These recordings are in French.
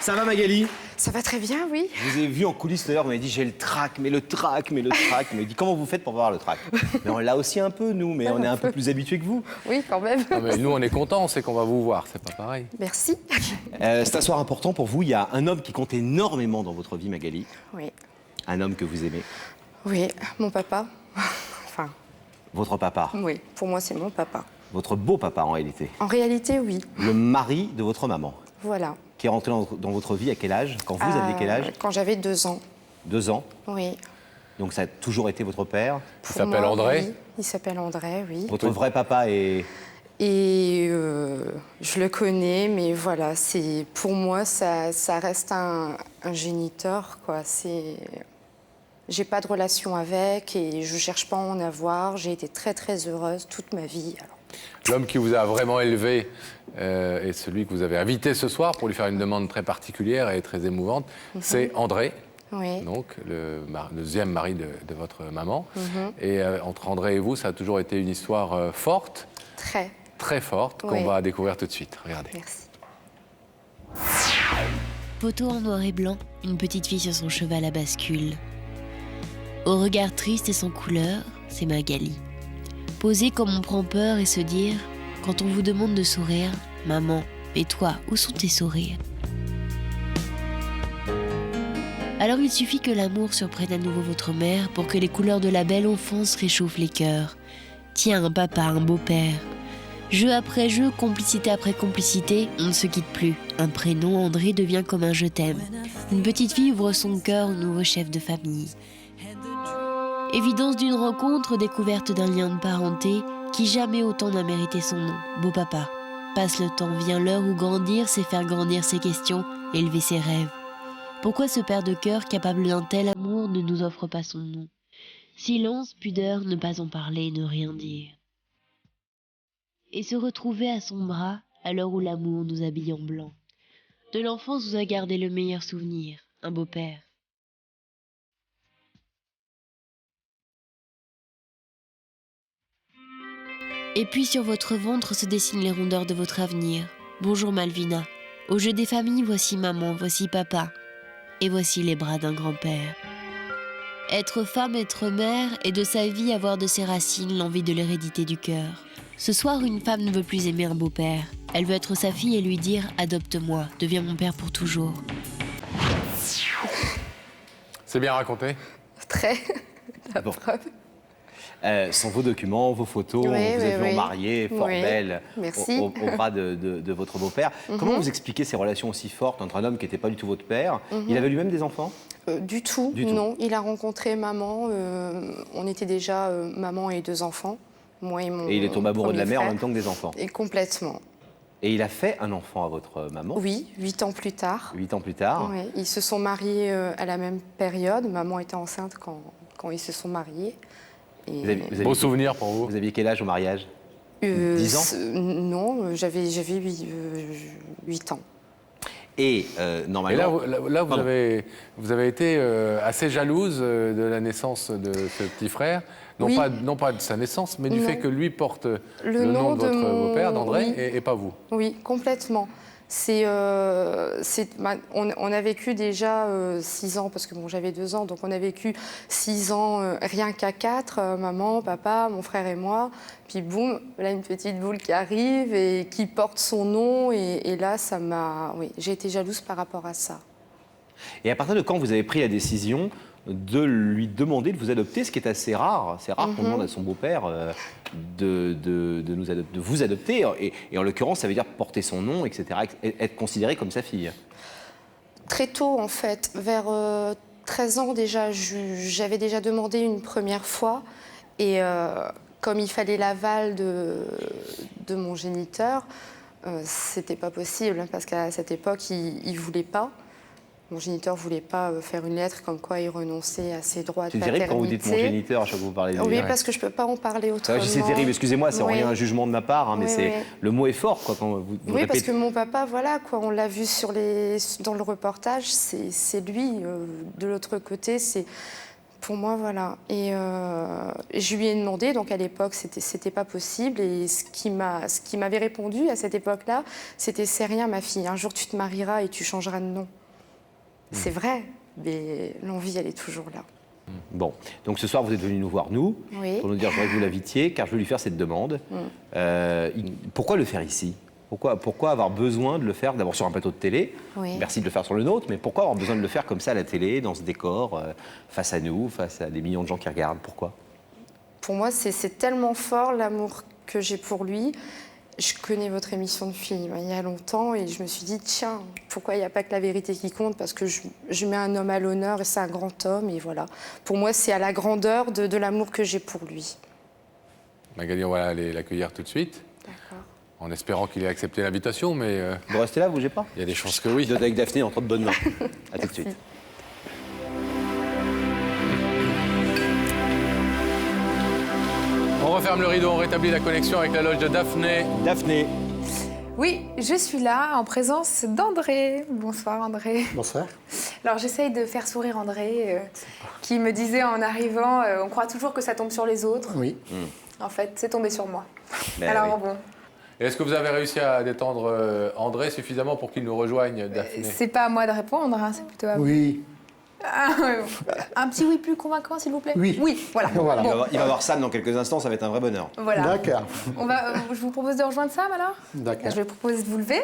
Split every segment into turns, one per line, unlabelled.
Ça va Magali?
Ça va très bien, oui.
Je vous ai vu en coulisses tout à l'heure, vous m'avez dit j'ai le trac, mais le trac, mais le trac. Vous m'avez dit comment vous faites pour avoir le trac? Mais on l'a aussi un peu nous, mais on est un peu plus habitués que vous.
Oui, quand même.
Non, mais nous, on est contents, on sait qu'on va vous voir, c'est pas pareil.
Merci.
C'est un soir important pour vous. Il y a un homme qui compte énormément dans votre vie, Magali.
Oui.
Un homme que vous aimez.
Oui, mon papa. Enfin,
Votre papa.
oui, pour moi, c'est mon papa.
Votre beau papa en réalité.
En réalité, oui.
Le mari de votre maman.
Voilà.
Qui est rentré dans votre vie à quel âge? Quand vous aviez quel âge?
Quand j'avais 2 ans.
2 ans.
Oui.
Donc ça a toujours été votre père.
Pour
s'appelle
moi,
André
oui. Il s'appelle André, oui.
Votre vrai papa est...
Et je le connais, mais voilà, c'est pour moi, ça reste un géniteur, quoi. J'ai pas de relation avec et je cherche pas à en avoir. J'ai été très très heureuse toute ma vie. Alors.
L'homme qui vous a vraiment élevé est celui que vous avez invité ce soir pour lui faire une demande très particulière et très émouvante. C'est André,
Oui.
donc le deuxième mari de votre maman. Et entre André et vous, ça a toujours été une histoire forte,
Très.
très forte, qu'on
Oui.
va découvrir tout de suite. Regardez.
Merci.
Photo en noir et blanc, une petite fille sur son cheval à bascule. Au regard triste et sans couleur, c'est Magali. Posée comme on prend peur et se dire, quand on vous demande de sourire, maman, et toi, où sont tes sourires? Alors il suffit que l'amour surprenne à nouveau votre mère pour que les couleurs de la belle enfance réchauffent les cœurs. Tiens, un papa, un beau-père. Jeu après jeu, complicité après complicité, on ne se quitte plus. Un prénom, André, devient comme un je t'aime. Une petite fille ouvre son cœur au nouveau chef de famille. Évidence d'une rencontre, découverte d'un lien de parenté qui jamais autant n'a mérité son nom. Beau papa. Passe le temps, vient l'heure où grandir, c'est faire grandir ses questions, élever ses rêves. Pourquoi ce père de cœur capable d'un tel amour ne nous offre pas son nom? Silence, pudeur, ne pas en parler, ne rien dire. Et se retrouver à son bras à l'heure où l'amour nous habille en blanc. De l'enfance vous a gardé le meilleur souvenir, un beau père. Et puis sur votre ventre se dessinent les rondeurs de votre avenir. Bonjour Malvina. Au jeu des familles, voici maman, voici papa. Et voici les bras d'un grand-père. Être femme, être mère, et de sa vie avoir de ses racines l'envie de l'hérédité du cœur. Ce soir, une femme ne veut plus aimer un beau-père. Elle veut être sa fille et lui dire « Adopte-moi, deviens mon père pour toujours ».
C'est bien raconté?
Très. La
Bon.
preuve.
Sont vos documents, vos photos,
Oui,
vous êtes
oui,
vu en
oui.
mariée, fort
Oui.
belle,
Merci.
au bras de votre beau-père. Comment vous expliquez ces relations aussi fortes entre un homme qui n'était pas du tout votre père? Il avait lui-même des enfants?
Du tout,
Du tout.
non. Il a rencontré maman. On était déjà maman et 2 enfants. Moi et mon
Et il est tombé amoureux de la
premier
mère en
frère.
même temps que des enfants.
Et complètement.
Et il a fait un enfant à votre maman,
Oui, 8 ans plus tard.
8 ans plus tard.
Oui, ils se sont mariés à la même période. Maman était enceinte quand ils se sont mariés. Et,
Vous aviez-
Beau souvenir pour vous?
Vous aviez quel age au mariage? 10 ans?
Non, j'avais 8 ans.
Et
Et là,
normalement...
vous
Pardon.
avez été assez jalouse de la naissance de ce petit frère. Non,
Oui.
non pas de sa naissance, mais du
Non.
fait que lui porte
Le
nom
nom
de
de
votre
mon-
beau-père, d'André,
oui.
et pas vous.
Oui, complètement. On a vécu déjà 6 ans, parce que bon, j'avais 2 ans, donc on a vécu 6 ans rien qu'à 4, maman, papa, mon frère et moi. Puis boum, là une petite boule qui arrive et qui porte son nom. Et là, ça m'a... Oui, j'ai été jalouse par rapport à ça.
Et à partir de quand vous avez pris la décision de lui demander de vous adopter, ce qui est assez rare. C'est rare qu'on demande à son beau-père de vous adopter. Et en l'occurrence, ça veut dire porter son nom, etc., et être considéré comme sa fille.
Très tôt, en fait, vers 13 ans déjà, j'avais déjà demandé une première fois. Et comme il fallait l'aval de mon géniteur, c'était pas possible, parce qu'à cette époque, il voulait pas. Mon géniteur ne voulait pas faire une lettre comme quoi il renonçait à ses droits de
C'est
paternité.
terrible quand vous dites mon géniteur à chaque fois que vous parlez de lui.
Oui,
Ouais.
parce que je ne peux pas en parler autrement.
Ouais, c'est terrible, excusez-moi, c'est
Oui.
rien un jugement de ma part, hein, mais
Oui,
c'est
oui.
le mot est fort quoi, quand vous
Oui, parce
répétez.
que mon papa, voilà, quoi, on l'a vu dans le reportage, c'est lui. De l'autre côté, c'est Pour moi, voilà. Et je lui ai demandé, donc à l'époque, c'était pas possible. Et ce qui m'avait répondu à cette époque-là, c'était: c'est rien, ma fille. Un jour, tu te marieras et tu changeras de nom. C'est vrai, mais l'envie, elle est toujours là.
Bon, donc ce soir, vous êtes venu nous voir, nous,
Oui.
pour nous dire: je voudrais que vous l'invitiez, car je veux lui faire cette demande. Pourquoi le faire ici ? Pourquoi avoir besoin de le faire d'abord sur un plateau de télé?
Oui.
Merci de le faire sur le nôtre, mais pourquoi avoir besoin de le faire comme ça à la télé, dans ce décor, face à nous, face à des millions de gens qui regardent? Pourquoi?
Pour moi, c'est tellement fort l'amour que j'ai pour lui. Je connais votre émission de film il y a longtemps et je me suis dit: tiens, pourquoi il n'y a pas que la vérité qui compte? Parce que je mets un homme à l'honneur et c'est un grand homme. Et voilà. Pour moi, c'est à la grandeur de l'amour que j'ai pour lui.
Magali, on va aller l'accueillir tout de suite,
D'accord.
en espérant qu'il ait accepté l'invitation, mais
Vous restez là, vous bougez pas?
il y a des chances que oui.
Vous êtes avec Daphné entre de bonnes mains. À tout de suite.
On referme le rideau, on rétablit la connexion avec la loge de Daphné.
Daphné,
Oui, je suis là en présence d'André. Bonsoir André.
Bonsoir.
Alors j'essaye de faire sourire André, qui me disait en arrivant, on croit toujours que ça tombe sur les autres.
Oui.
En fait, c'est tombé sur moi.
Ben
Alors
oui.
bon,
Est-ce que vous avez réussi à détendre André suffisamment pour qu'il nous rejoigne, Daphné?
c'est pas à moi de répondre, hein, c'est plutôt à vous.
Oui.
Ah, un petit oui plus convaincant, s'il vous plaît.
Oui.
Oui, voilà.
Voilà.
Bon,
il va voir Sam dans quelques instants, ça va être un vrai bonheur.
voilà.
D'accord.
Je vous propose de rejoindre Sam alors.
D'accord.
Je vais proposer de vous lever,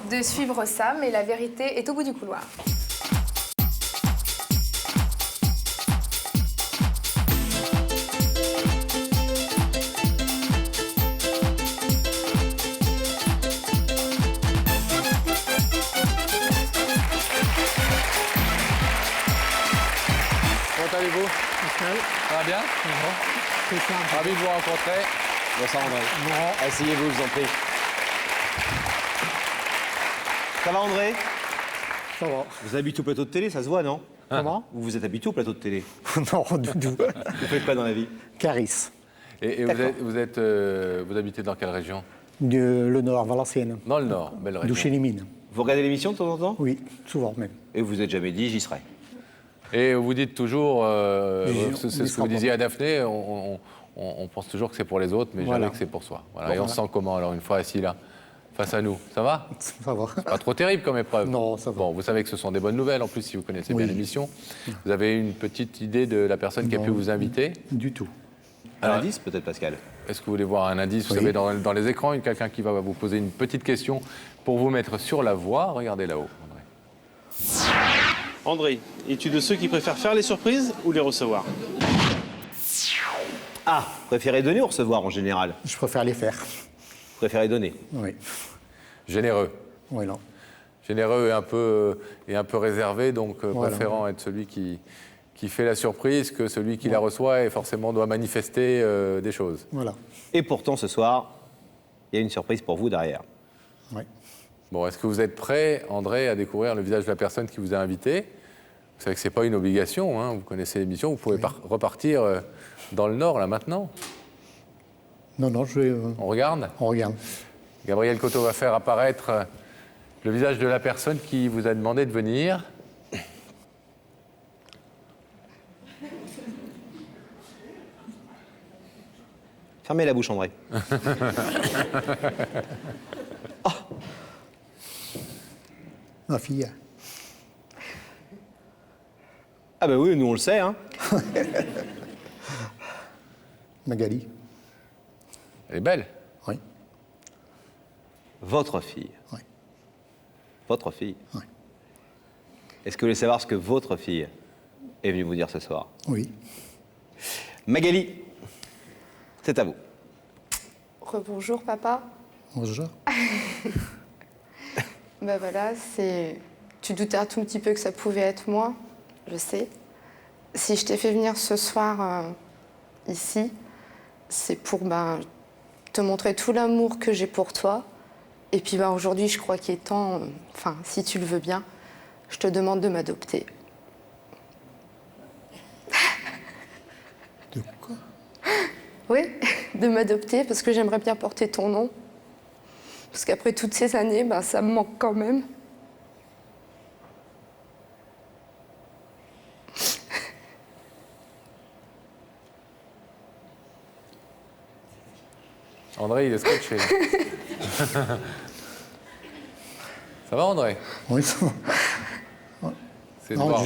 de suivre Sam, et la vérité est au bout du couloir.
Comment allez-vous? Ça va bien? Ravi de vous rencontrer.
Bonsoir André. Asseyez-vous, je vous en prie. Ça va André?
Ça va.
Vous habitez au plateau de télé, ça se voit, non?
Comment?
Vous vous êtes habitué au plateau de télé?
Non, du tout.
Vous faites quoi dans la vie?
Caris.
Et vous habitez dans quelle région?
Le Nord, Valenciennes.
Dans le Nord, belle région.
Douché-les-Mines.
Vous regardez l'émission de temps en temps?
Oui, souvent même.
Et vous vous êtes jamais dit: j'y serai?
Et vous dites toujours, c'est
on y
ce que
sera
vous
pas.
disiez à Daphné, on pense toujours que c'est pour les autres, mais
Voilà.
jamais que c'est pour soi. Voilà. Et on
Voilà.
se sent comment alors une fois assis là, face à nous? Ça va?
Ça va.
Pas trop terrible comme épreuve.
Non, ça va.
Bon, vous savez que ce sont des bonnes nouvelles en plus si vous connaissez bien
Oui.
l'émission. Vous avez une petite idée de la personne qui a
Non.
pu vous inviter?
Du tout.
Un indice peut-être, Pascal?
Est-ce que vous voulez voir un indice? Vous
Oui.
savez, dans les écrans, il y a quelqu'un qui va vous poser une petite question pour vous mettre sur la voie. Regardez là-haut. André.
André, es-tu de ceux qui préfèrent faire les surprises ou les recevoir?
Ah, préférez donner ou recevoir en général?
Je préfère les faire.
Préférez donner.
Oui.
Généreux.
Oui, non.
Généreux et un peu réservé, donc
Voilà.
préférant être celui qui fait la surprise que celui qui la reçoit et forcément doit manifester des choses.
Voilà.
Et pourtant, ce soir, il y a une surprise pour vous derrière.
Oui.
Bon, est-ce que vous êtes prêt, André, à découvrir le visage de la personne qui vous a invité? Vous savez que ce n'est pas une obligation, hein, vous connaissez l'émission, vous pouvez repartir dans le Nord, là, maintenant.
Non, non,
On regarde?
on regarde.
Gabriel Coteau va faire apparaître le visage de la personne qui vous a demandé de venir.
Fermez la bouche, André.
Ma fille.
Ah ben oui, nous on le sait, hein.
Magali.
Elle est belle.
Oui.
Votre fille.
Oui.
Votre fille.
Oui.
Est-ce que vous voulez savoir ce que votre fille est venue vous dire ce soir?
Oui.
Magali, c'est à vous.
Rebonjour, papa.
Bonjour.
Ben voilà, c'est... Tu doutais un tout petit peu que ça pouvait être moi, je sais. Si je t'ai fait venir ce soir ici, c'est pour te montrer tout l'amour que j'ai pour toi. Et puis aujourd'hui, je crois qu'il est temps, si tu le veux bien, je te demande de m'adopter.
De quoi?
Oui, de m'adopter parce que j'aimerais bien porter ton nom. Parce qu'après toutes ces années, ça me manque quand même.
André, il est scotché. Ça va, André?
Oui, ça va.
C'est de
Non,
voir.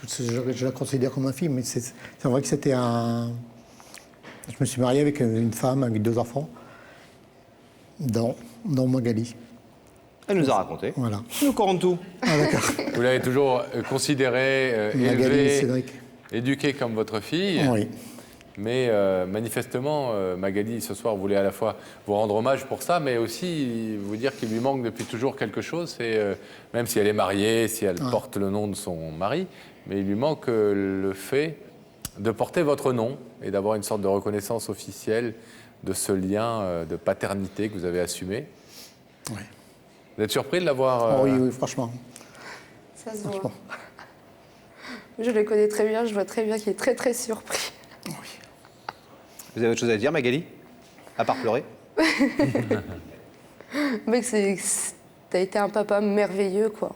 je la considère comme ma fille, mais c'est vrai que c'était un... Je me suis marié avec une femme, avec 2 enfants, dans Magali.
Elle nous a raconté.
Voilà.
Nous courons tout.
Ah d'accord.
Vous l'avez toujours considéré,
Magali et
élevé,
Cédric.
éduqué comme votre fille.
Oui.
Mais manifestement, Magali, ce soir, voulait à la fois vous rendre hommage pour ça, mais aussi vous dire qu'il lui manque depuis toujours quelque chose. C'est même si elle est mariée, si elle porte le nom de son mari, mais il lui manque le fait de porter votre nom et d'avoir une sorte de reconnaissance officielle de ce lien de paternité que vous avez assumé.
Oui.
Vous êtes surpris de l'avoir
Oui, oui, franchement.
Ça se voit. Je le connais très bien, je vois très bien qu'il est très très surpris.
Vous avez autre chose à dire, Magali? À part pleurer?
Mec, t'as été un papa merveilleux, quoi.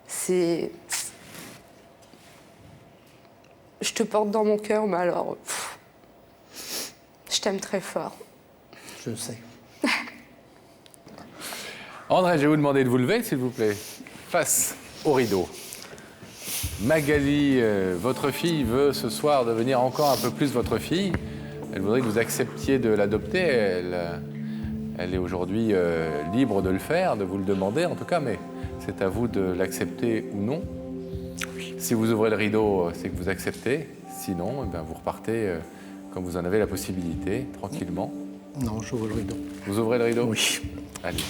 C'est... Je te porte dans mon cœur, mais alors... je t'aime très fort.
Je sais.
André, je vais vous demander de vous lever, s'il vous plaît, face au rideau. Magali, votre fille, veut ce soir devenir encore un peu plus votre fille. Elle voudrait que vous acceptiez de l'adopter. Elle est aujourd'hui libre de le faire, de vous le demander en tout cas, mais c'est à vous de l'accepter ou non. Si vous ouvrez le rideau, c'est que vous acceptez. Sinon, eh bien, vous repartez quand vous en avez la possibilité, tranquillement.
Non, j'ouvre le rideau.
Vous ouvrez le rideau?
Oui.
Allez.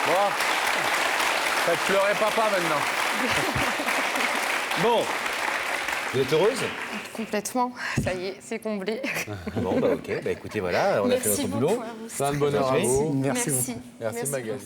Bon, faites pleurer papa maintenant.
Bon. Vous êtes heureuse?
Complètement. Ça y est, c'est comblé.
Bon, bah ok. Bah écoutez, voilà, on a fait notre boulot.
Plein de bonheur à vous.
Merci.
Merci.
Merci Magali.